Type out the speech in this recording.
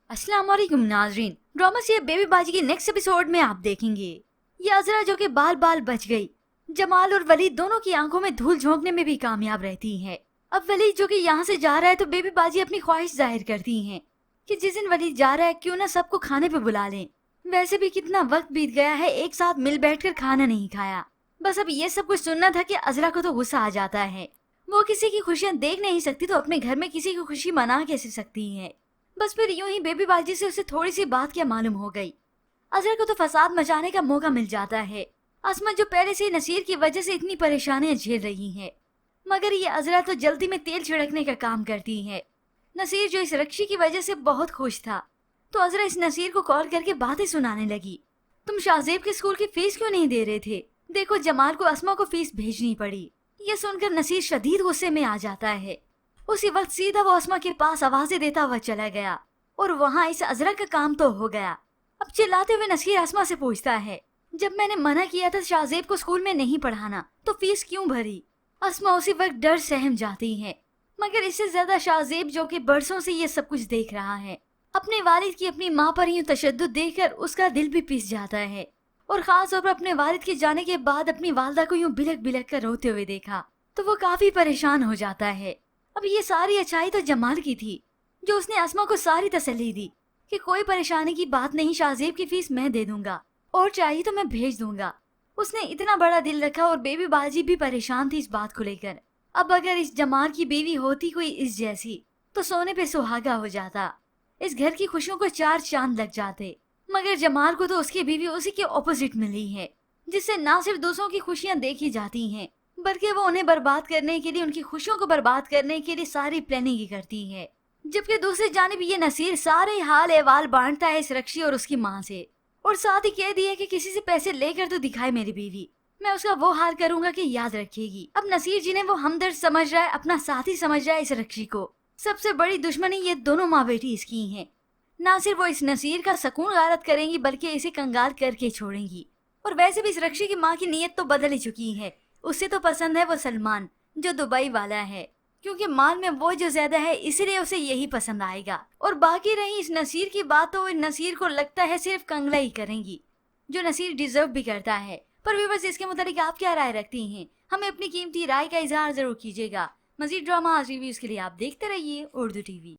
अस्सलाम वालेकुम नाजरीन। ड्रामा से बेबी बाजी के नेक्स्ट एपिसोड में आप देखेंगे ये अजरा जो कि बाल बाल बच गई, जमाल और वलीद दोनों की आंखों में धूल झोंकने में भी कामयाब रहती है। अब वलीद जो कि यहाँ से जा रहा है तो बेबी बाजी अपनी ख्वाहिश जाहिर करती है कि जिस दिन वलीद जा रहा है क्यों ना सबको खाने पे बुला लें। वैसे भी कितना वक्त बीत गया है, एक साथ मिल बैठकर खाना नहीं खाया। बस अब ये सब कुछ सुनना था कि अजरा को तो गुस्सा आ जाता है। वो किसी की खुशियाँ देख नहीं सकती तो अपने घर में किसी की खुशी मना कैसे सकती है। बस फिर यूं ही बेबी बाजी से उसे थोड़ी सी बात क्या मालूम हो गई। अजहर को तो फसाद मचाने का मौका मिल जाता है। असमत जो पहले से नसीर की वजह से इतनी परेशानियां झेल रही है, मगर ये अजरा तो जल्दी में तेल छिड़कने का काम करती है। नसीर जो इस रक्षी की वजह से बहुत खुश था तो अजरा इस नसीर को कॉल करके बातें सुनाने लगी। तुम शाहजेब के स्कूल की फीस क्यों नहीं दे रहे थे? देखो जमाल को अस्मा को फीस भेजनी पड़ी। ये सुनकर नसीर शदीद गुस्से में आ जाता है। उसी वक्त सीधा वो अस्मा के पास आवाजें देता हुआ चला गया और वहाँ इस अजरा का काम तो हो गया। अब चिल्लाते हुए नसीर अस्मा से पूछता है, जब मैंने मना किया था शाहजेब को स्कूल में नहीं पढ़ाना तो फीस क्यों भरी? अस्मा उसी वक्त डर सहम जाती है, मगर इससे ज्यादा शाहजेब जो कि बरसों से ये सब कुछ देख रहा है, अपने वालिद की अपनी माँ पर यूं तशद्दुद देखकर उसका दिल भी पिस जाता है। और खास तौर पर अपने वालिद के जाने के बाद अपनी वालदा को यूं बिलक बिलक कर रोते हुए देखा तो वो काफी परेशान हो जाता है। अब ये सारी अच्छाई तो जमाल की थी जो उसने अस्मा को सारी तसल्ली दी कि कोई परेशानी की बात नहीं, शाहजेब की फीस मैं दे दूंगा और चाहिए तो मैं भेज दूंगा। उसने इतना बड़ा दिल रखा और बेबी बाजी भी परेशान थी इस बात को लेकर। अब अगर इस जमाल की बीवी होती कोई इस जैसी तो सोने पे सुहागा हो जाता, इस घर की खुशियों को चार चांद लग जाते। मगर जमाल को तो उसकी बीवी उसी के ऑपोजिट मिली है, जिससे ना सिर्फ दूसरों की खुशियां देखी जाती हैं बल्कि वो उन्हें बर्बाद करने के लिए, उनकी खुशियों को बर्बाद करने के लिए सारी प्लानिंग करती है। जबकि दूसरी जानिब ये नसीर सारे हाल अहवाल बांटता है इस रक्षी और उसकी माँ से, और साथ ही कह दिया कि किसी से पैसे लेकर तो दिखाए मेरी बीवी, मैं उसका वो हाल करूंगा कि याद रखेगी। अब नसीर जिन्हें वो हमदर्द समझ रहा है, अपना साथी समझ रहा है इस रक्षी को, सबसे बड़ी दुश्मनी ये दोनों माँ बेटी इसकी है। ना सिर्फ वो इस नसीर का सकून गारत करेंगी बल्कि इसे कंगाल करके छोड़ेंगी। और वैसे भी इस रक्षी की माँ की नीयत तो बदल ही चुकी है। उसे तो पसंद है वो सलमान जो दुबई वाला है, क्योंकि माल में वो जो ज्यादा है इसलिए उसे यही पसंद आएगा। और बाकी रही इस नसीर की बात तो नसीर को लगता है सिर्फ कंगला ही करेंगी, जो नसीर डिजर्व भी करता है। पर भी बस इसके मुताबिक आप क्या राय रखती हैं? हमें अपनी कीमती राय का इजहार जरूर कीजिएगा। मजीद ड्रामा रिव्यूज के लिए आप देखते रहिए उर्दू टीवी।